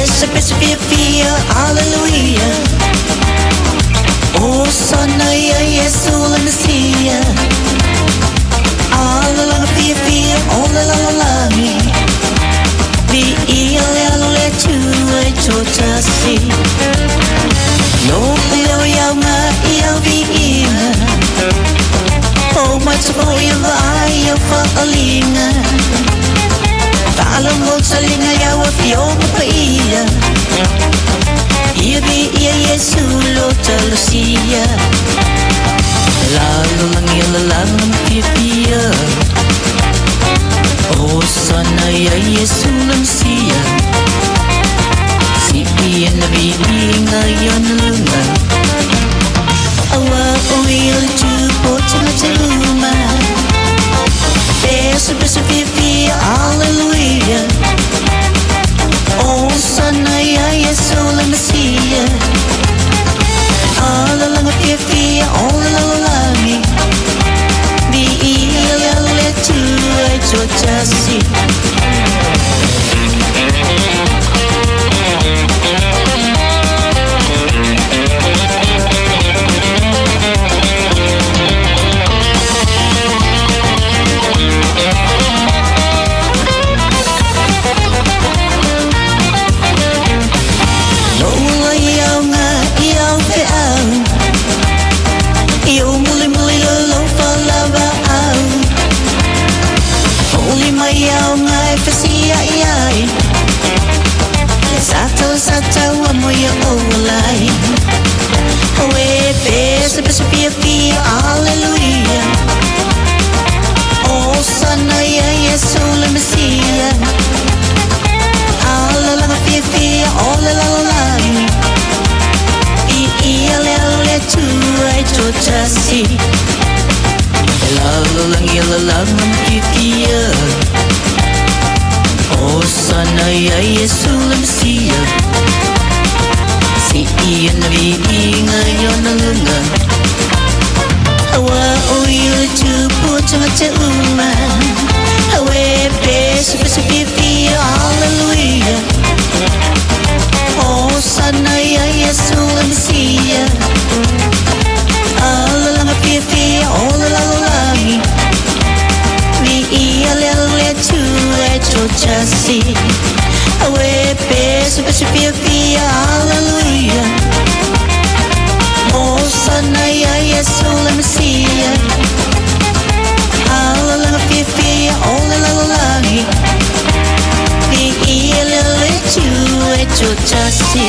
Pese, fiafia, alleluiah. Oh, sanaya, Yesu la Mesia. Alala, fiafia, oh la la la me. Be iale tu e chotasi. Yo yo ya ma ya vi ina. Oh, much for you I for alinga. Alam mo sa linga ya wa fio pa iya. Ibi iya Yesu lo talusia. Lalu lang fiafia. Oh sana ya Yesu lang siya. Si iya nabi ngayon lungan. Awa oil jupo tuma. Pese, fiafia, alleluiah. Oh sanaya Yesu la Mesia. Alala fiafia, oh la la me. Be iale tu e chotasi. Satu amoya olai. Oe pese fiafia, alleluiah. Oh sanaya Yesu la Mesia. Alala fiafia, oh la la la. Iale tu e chotasi. Lalu lang fiafia. Oh sanaya Yesu la Mesia. Si iya nabi ngayon lungan. Hawa oil jupo tuma. Hawe pese fiafia, alleluiah. Oh sanaya Yesu la Mesia. Alala fiafia, oh la la la me. Be iale tu e chotasi. Awe pese fiafia, alleluiah. Oh sanaya Yesu la Mesia. Alala fiafia, oh la la la me. Be iale tu e chotasi.